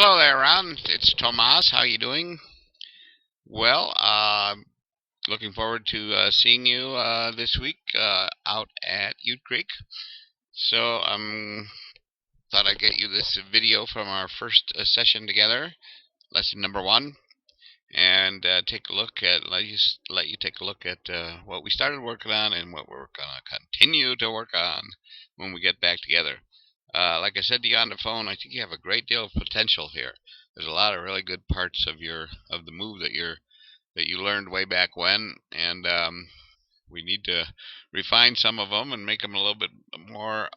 Hello there, Ron. It's Tomas. How you doing? Well, looking forward to seeing you this week out at Ute Creek. So, thought I'd get you this video from our first session together, lesson number one, and take a look at let you take a look at what we started working on and what we're gonna continue to work on when we get back together. Like I said to you on the phone, I think you have a great deal of potential here. There's a lot of really good parts of the move that you learned way back when, and we need to refine some of them and make them a little bit more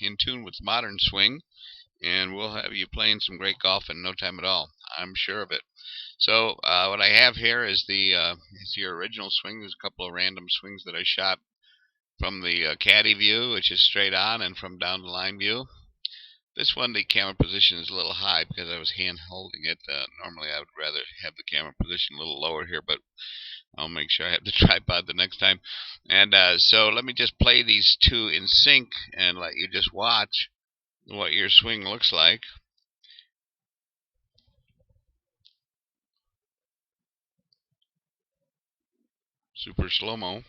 in tune with modern swing. And we'll have you playing some great golf in no time at all. I'm sure of it. So what I have here is your original swing. There's a couple of random swings that I shot from the caddy view, which is straight on, and from down the line view. This one, the camera position is a little high because I was hand holding it. Normally I would rather have the camera position a little lower here, but I'll make sure I have the tripod the next time. And so let me just play these two in sync and let you just watch what your swing looks like. Super slow-mo.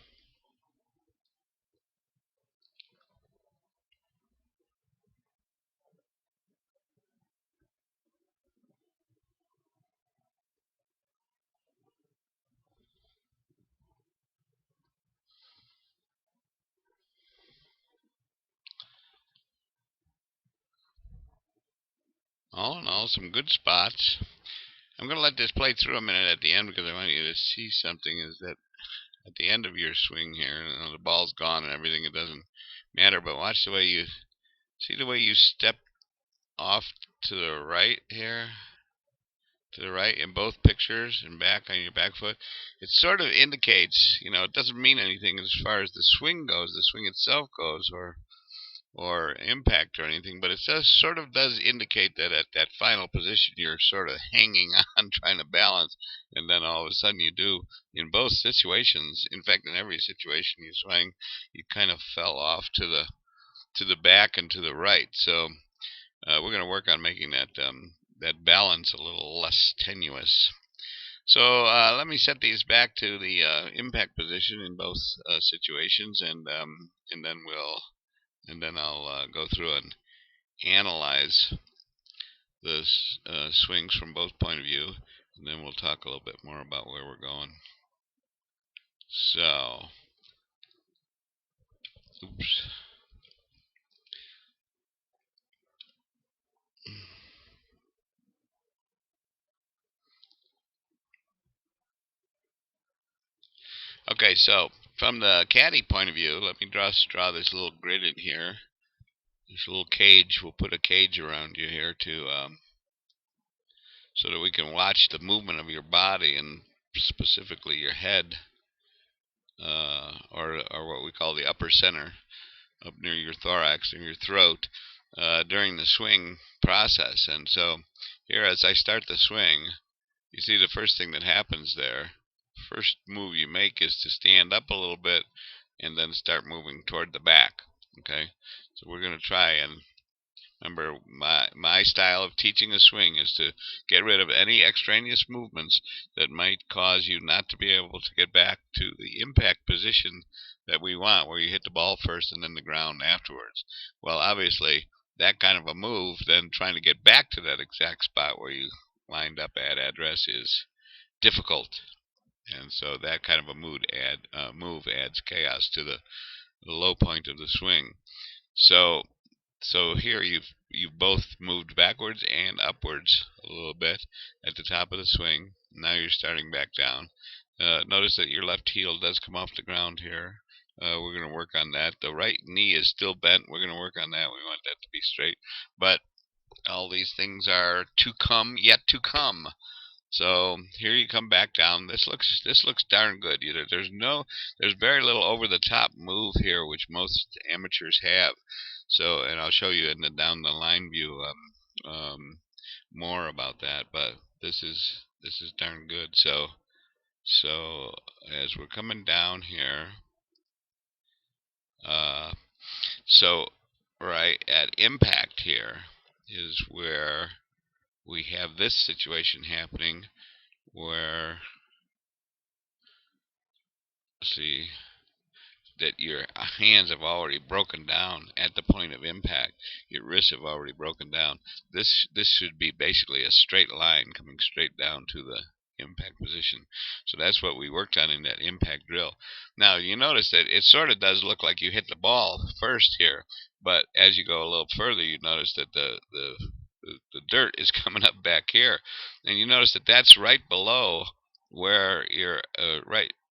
All in all, some good spots. I'm going to let this play through a minute at the end because I want you to see something, is that at the end of your swing here, the ball's gone and everything, it doesn't matter, but watch the way you see the way you step off to the right here, to the right in both pictures and back on your back foot. It sort of indicates, it doesn't mean anything as far as the swing goes, the swing itself goes, or impact or anything, but it does indicate that at that final position you're sort of hanging on, trying to balance, and then all of a sudden you do in both situations. In fact, in every situation you swing, you kind of fell off to the back and to the right. So we're going to work on making that balance a little less tenuous. So let me set these back to the impact position in both situations, and then I'll go through and analyze the swings from both point of view, and then we'll talk a little bit more about where we're going. So, oops. Okay, so from the caddy point of view, let me draw this little grid in here. This little cage. We'll put a cage around you here so that we can watch the movement of your body, and specifically your head, or what we call the upper center, up near your thorax and your throat, during the swing process. And so here, as I start the swing, you see the first thing that happens there. First move you make is to stand up a little bit and then start moving toward the back. Okay, so we're going to try and remember, my style of teaching a swing is to get rid of any extraneous movements that might cause you not to be able to get back to the impact position that we want, where you hit the ball first and then the ground afterwards. Well, obviously, that kind of a move, then trying to get back to that exact spot where you lined up at address, is difficult. And so that kind of a move adds chaos to the low point of the swing. So here you've both moved backwards and upwards a little bit at the top of the swing. Now you're starting back down. Notice that your left heel does come off the ground here. We're going to work on that. The right knee is still bent. We're going to work on that. We want that to be straight. But all these things are yet to come. So here you come back down. This looks darn good. There's very little over the top move here, which most amateurs have. So, and I'll show you in the down the line view more about that. But this is darn good. So as we're coming down here, so right at impact here is where we have this situation happening where, see, that your hands have already broken down at the point of impact. Your wrists have already broken down. This should be basically a straight line coming straight down to the impact position. So that's what we worked on in that impact drill. Now you notice that it sort of does look like you hit the ball first here, but as you go a little further, you notice that the dirt is coming up back here, and you notice that that's right below where your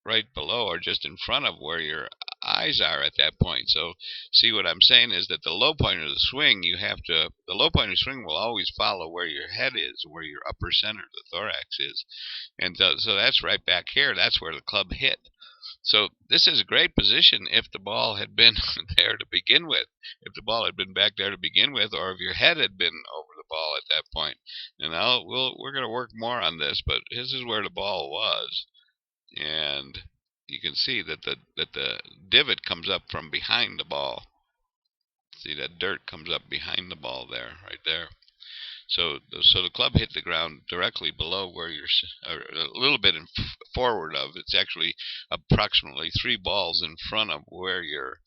right below or just in front of where your eyes are at that point. So see, what I'm saying is that the low point of the swing, the low point of the swing will always follow where your head is, where your upper center, the thorax is. And so that's right back here. That's where the club hit. So this is a great position if the ball had been there to begin with. If the ball had been back there to begin with, or if your head had been over the ball at that point. And we're going to work more on this, but this is where the ball was. And you can see that the divot comes up from behind the ball. See, that dirt comes up behind the ball there, right there. So the club hit the ground directly below where you're, a little bit forward of. It's actually approximately 3 balls in front of where your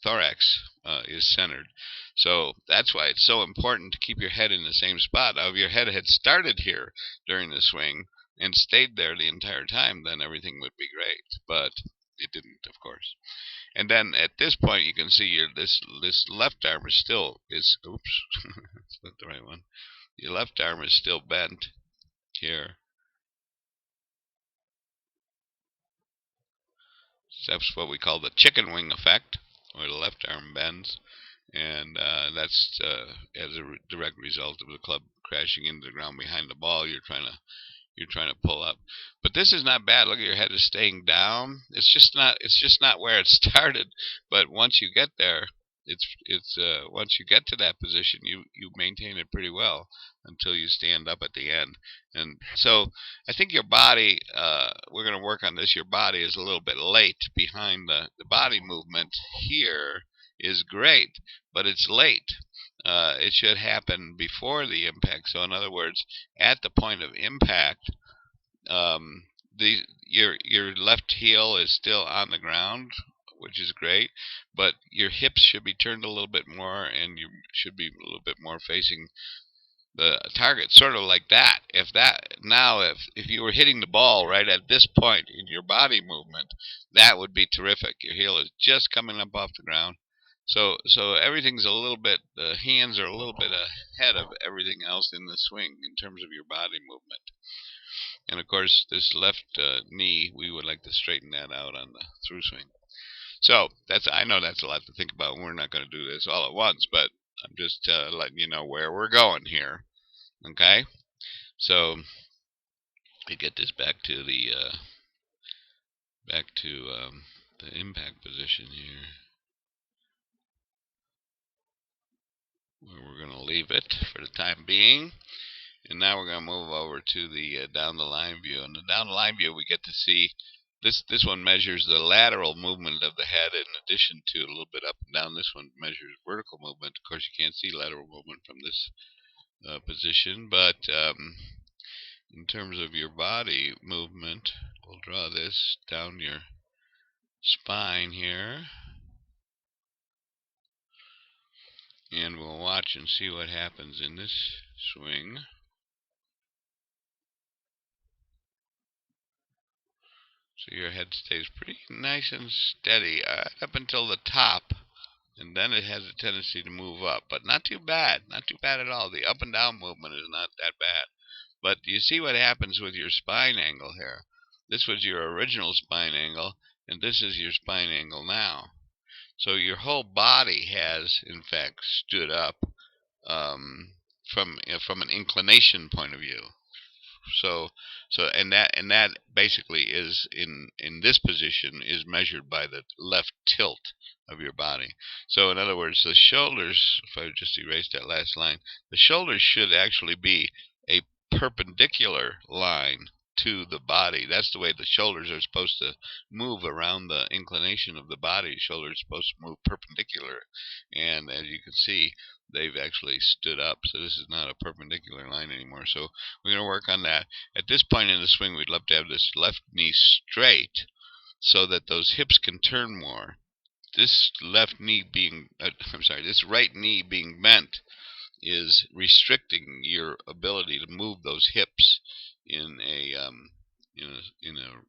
thorax is centered. So that's why it's so important to keep your head in the same spot. Now, if your head had started here during the swing and stayed there the entire time, then everything would be great. But it didn't, of course. And then at this point, you can see this left arm is still oops, that's not the right one. Your left arm is still bent here. That's what we call the chicken wing effect, where the left arm bends, and that's as a direct result of the club crashing into the ground behind the ball. You're trying to pull up, but this is not bad. Look, your head is staying down. It's just not where it started, but once you get there, once you get to that position, you maintain it pretty well until you stand up at the end. And so I think your body, we're going to work on this. Your body is a little bit late behind the body movement here is great, but it's late. It should happen before the impact. So in other words, at the point of impact, your left heel is still on the ground, which is great, but your hips should be turned a little bit more, and you should be a little bit more facing the target, sort of like that. If you were hitting the ball right at this point in your body movement, that would be terrific. Your heel is just coming up off the ground. So everything's a little bit, the hands are a little bit ahead of everything else in the swing in terms of your body movement. And of course, this left knee, we would like to straighten that out on the through swing. So I know that's a lot to think about. We're not going to do this all at once, but I'm just letting you know where we're going here. Okay, so we get this back to the impact position here, where we're going to leave it for the time being. And now we're going to move over to the down the line view. And the down the line view, we get to see this one measures the lateral movement of the head in addition to a little bit up and down. This one measures vertical movement. Of course, you can't see lateral movement from this position, but in terms of your body movement, we'll draw this down your spine here, and we'll watch and see what happens in this swing. So your head stays pretty nice and steady up until the top, and then it has a tendency to move up, but not too bad, not too bad at all. The up and down movement is not that bad. But you see what happens with your spine angle here. This was your original spine angle, and this is your spine angle now. So your whole body has, in fact, stood up from an inclination point of view. And that basically is in this position is measured by the left tilt of your body. So in other words, the shoulders, if I just erase that last line, the shoulders should actually be a perpendicular line to the body. That's the way the shoulders are supposed to move around the inclination of the body. Shoulders are supposed to move perpendicular, and as you can see, they've actually stood up. So this is not a perpendicular line anymore. So we're going to work on that. At this point in the swing, we'd love to have this left knee straight so that those hips can turn more. This left knee being, this right knee being bent is restricting your ability to move those hips in a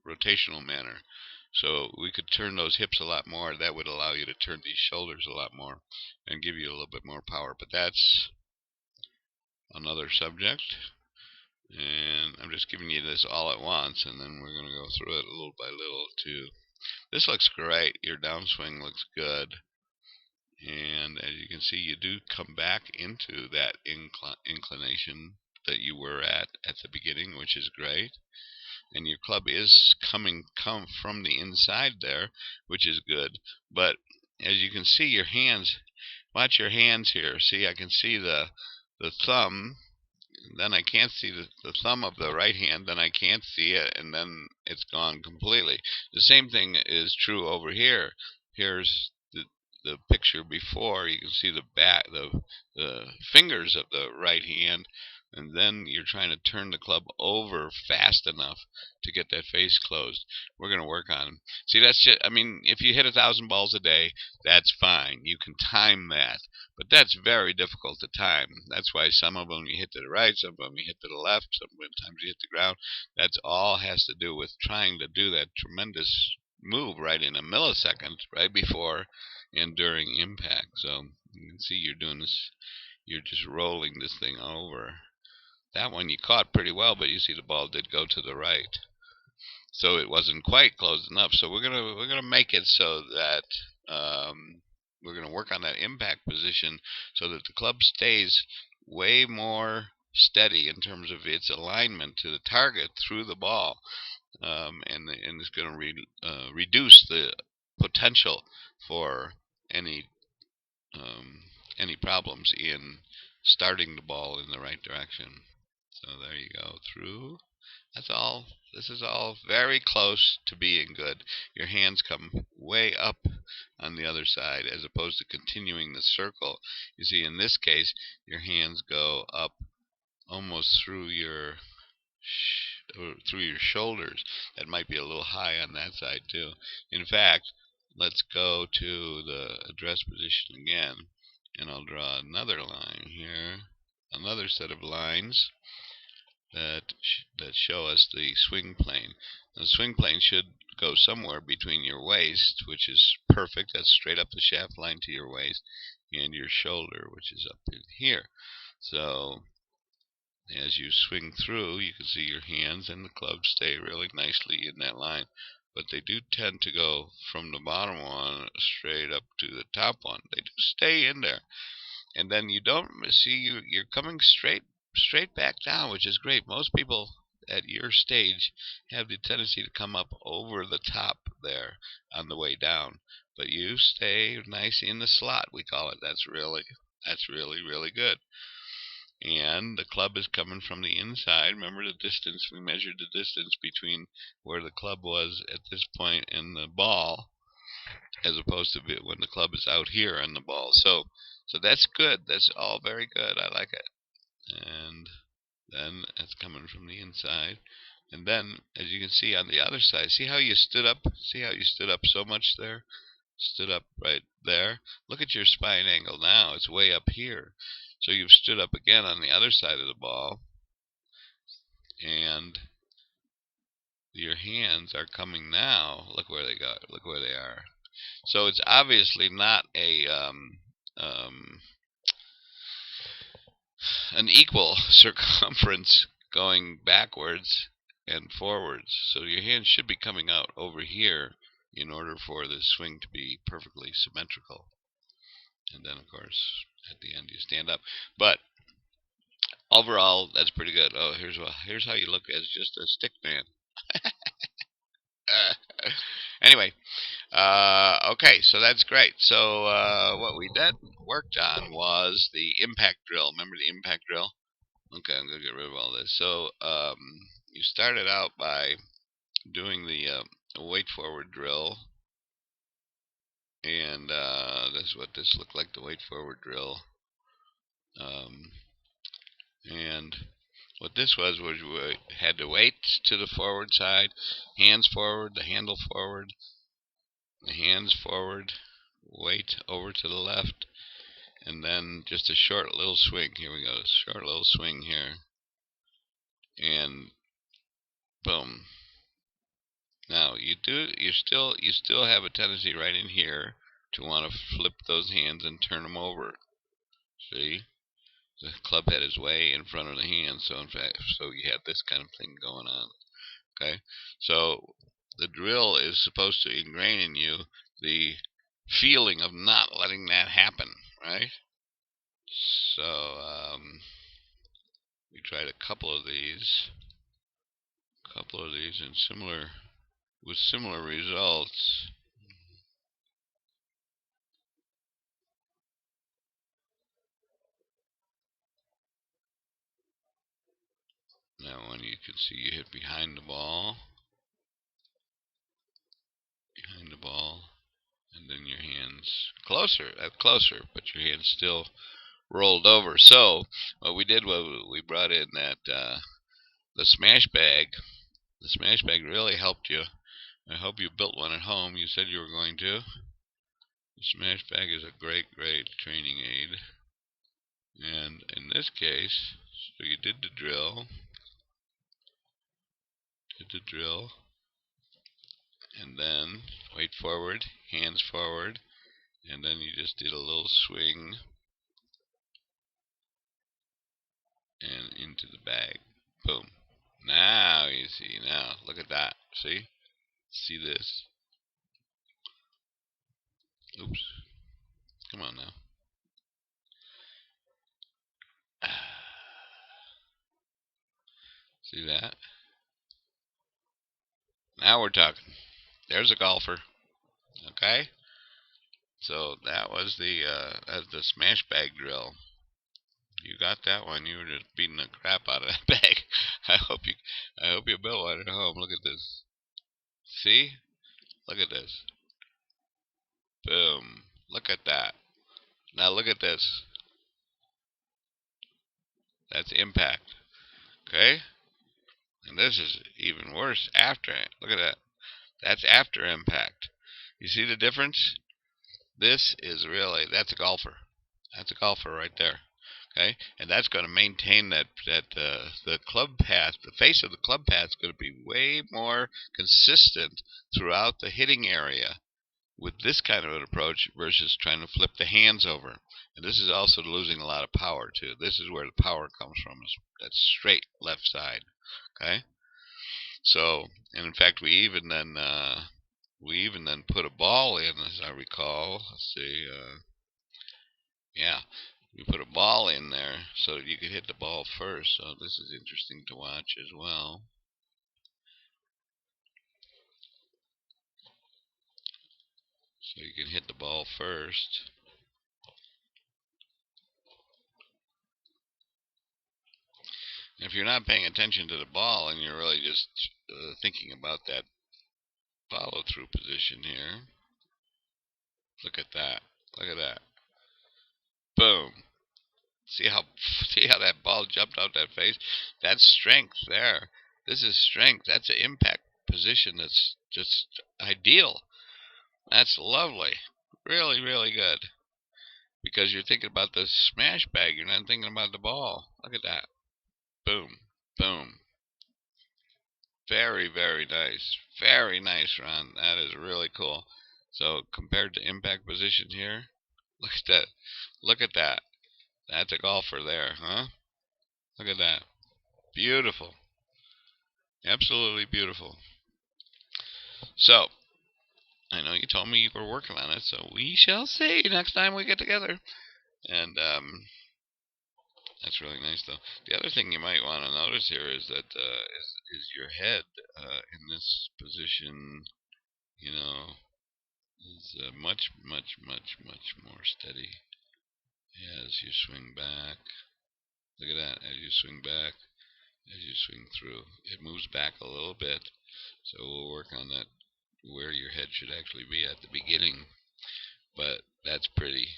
rotational manner. So we could turn those hips a lot more. That would allow you to turn these shoulders a lot more and give you a little bit more power. But that's another subject. And I'm just giving you this all at once, and then we're going to go through it little by little too. This looks great. Your downswing looks good. And as you can see, you do come back into that inclination that you were at the beginning, which is great. And your club is come from the inside there, which is good. But as you can see, your hands, watch your hands here. See, I can see the thumb. Then I can't see the thumb of the right hand, then I can't see it, and then it's gone completely. The same thing is true over here. Here's the picture before. You can see the fingers of the right hand, and then you're trying to turn the club over fast enough to get that face closed. We're going to work on them. See, that's just, I mean, if you hit 1,000 balls a day, that's fine. You can time that. But that's very difficult to time. That's why some of them you hit to the right, some of them you hit to the left, sometimes you hit the ground. That's all has to do with trying to do that tremendous move right in a millisecond, right before and during impact. So you can see you're doing this, you're just rolling this thing over. That one you caught pretty well, but you see the ball did go to the right. So it wasn't quite close enough. So we're gonna make it so that we're gonna work on that impact position so that the club stays way more steady in terms of its alignment to the target through the ball, and it's going to reduce the potential for any problems in starting the ball in the right direction. So there you go, through. That's all. This is all very close to being good. Your hands come way up on the other side as opposed to continuing the circle. You see, in this case, your hands go up almost through your shoulders. That might be a little high on that side too. In fact, let's go to the address position again, and I'll draw another line here, another set of lines that show us the swing plane. The swing plane should go somewhere between your waist, which is perfect. That's straight up the shaft line to your waist, and your shoulder, which is up in here. So as you swing through, you can see your hands and the club stay really nicely in that line. But they do tend to go from the bottom one straight up to the top one. They do stay in there. And then you don't see, you're coming straight back down, which is great. Most people at your stage have the tendency to come up over the top there on the way down. But you stay nice in the slot, we call it. That's really, really good. And the club is coming from the inside. Remember the distance, we measured the distance between where the club was at this point and the ball, as opposed to when the club is out here on the ball. So that's good. That's all very good. I like it. And then it's coming from the inside. And then, as you can see on the other side, see how you stood up? See how you stood up so much there? Stood up right there. Look at your spine angle now. It's way up here. So you've stood up again on the other side of the ball, and your hands are coming now. Look where they go. Look where they are. So it's obviously not an equal circumference going backwards and forwards. So your hands should be coming out over here in order for the swing to be perfectly symmetrical. And then, of course, at the end you stand up. But overall, that's pretty good. Oh, here's how you look as just a stick man. Anyway, okay, so that's great. So what we then worked on was the impact drill. Remember the impact drill? Okay, I'm going to get rid of all this. So you started out by doing the weight forward drill, and this is what this looked like, the weight forward drill. And what this was we had the weights to the forward side, hands forward, the handle forward, the hands forward, weight over to the left, and then just a short little swing. Here we go, short little swing here, and boom. Now you still have a tendency right in here to want to flip those hands and turn them over. See, the club head is way in front of the hand, so in fact, so you have this kind of thing going on. Okay, so the drill is supposed to ingrain in you the feeling of not letting that happen, right? So we tried a couple of these and with similar results. That one you can see you hit behind the ball, and then your hands closer, but your hands still rolled over. So what we did was we brought in that the smash bag. The smash bag really helped you. I hope you built one at home. You said you were going to. The smash bag is a great training aid. And in this case, so you did the drill, and then weight forward, hands forward, and then you just did a little swing and into the bag. Boom. Now you see, now look at that. See this. Oops. Come on now. See that? Now we're talking. There's a golfer. Okay? So that was the smash bag drill. You got that one. You were just beating the crap out of that bag. I hope you built one at home. Look at this. See? Look at this. Boom. Look at that. Now look at this. That's impact. Okay? And this is even worse after it. Look at that. That's after impact. You see the difference? That's a golfer. That's a golfer right there. Okay? And that's going to maintain the club path, the face of the club path is going to be way more consistent throughout the hitting area with this kind of an approach versus trying to flip the hands over. And this is also losing a lot of power too. This is where the power comes from, is that straight left side. Okay? So, and in fact, we even then put a ball in, as I recall. Let's see. Yeah, we put a ball in there so that you could hit the ball first. So this is interesting to watch as well. So you can hit the ball first. If you're not paying attention to the ball and you're really just thinking about that follow-through position here, look at that. Look at that. Boom. See how that ball jumped out that face? That's strength there. This is strength. That's an impact position that's just ideal. That's lovely. Really, really good. Because you're thinking about the smash bag. You're not thinking about the ball. Look at that. Boom. Boom. Very, very nice. Very nice, Ron. That is really cool. So compared to impact position here, look at that. Look at that. That's a golfer there, huh? Look at that. Beautiful. Absolutely beautiful. So, I know you told me you were working on it, so we shall see next time we get together. And that's really nice, though. The other thing you might want to notice here is that is your head in this position, you know, is much more steady as you swing back. Look at that, as you swing back. as you swing through. It moves back a little bit, so we'll work on that, where your head should actually be at the beginning, but that's pretty.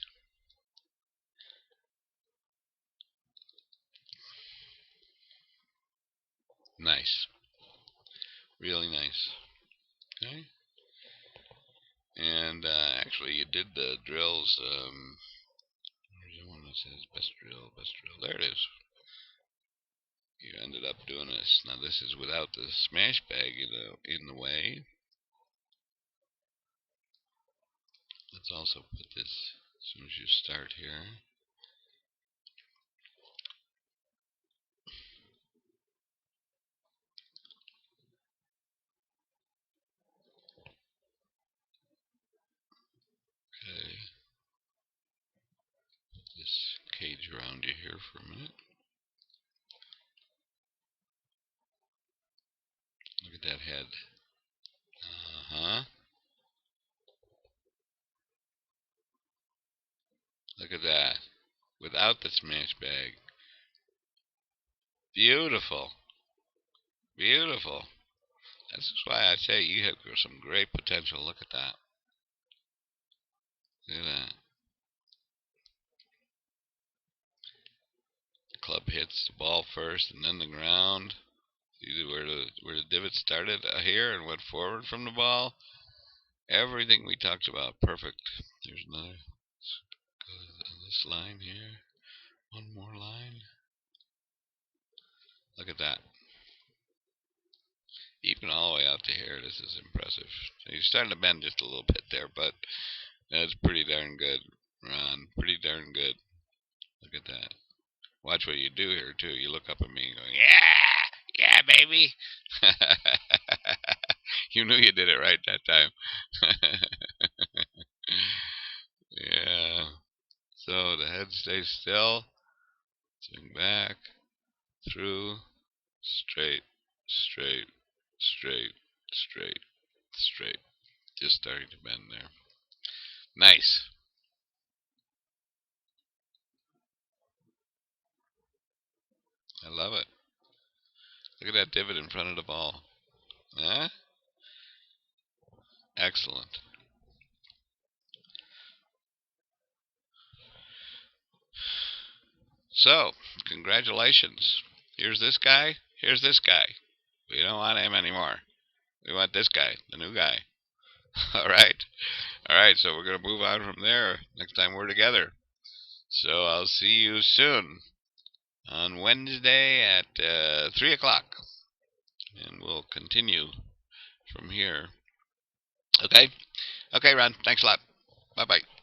Nice. Really nice. Okay. And actually, you did the drills. There's the one that says best drill, best drill. There it is. You ended up doing this. Now this is without the smash bag in the way. Let's also put this as soon as you start here. Okay. Put this cage around you here for a minute. Look at that head. Uh-huh. Look at that. Without the smash bag. Beautiful. Beautiful. That's why I say you have some great potential. Look at that. Look at that. The club hits the ball first and then the ground. See where the divot started here and went forward from the ball. Everything we talked about. Perfect. There's another. Let's go to this line here. One more line. Look at that. Even all the way out to here, this is impressive. So you're starting to bend just a little bit there, but that's pretty darn good, Ron. Pretty darn good. Look at that. Watch what you do here, too. You look up at me going, yeah, yeah, baby. You knew you did it right that time. Yeah. So the head stays still. Swing back, through, straight, straight, straight, straight, straight. Just starting to bend there. Nice. I love it. Look at that divot in front of the ball. Huh? Excellent. So, congratulations. Here's this guy. Here's this guy. We don't want him anymore. We want this guy, the new guy. All right. All right, so we're going to move on from there next time we're together. So I'll see you soon on Wednesday at 3 o'clock. And we'll continue from here. Okay? Okay, Ron. Thanks a lot. Bye-bye.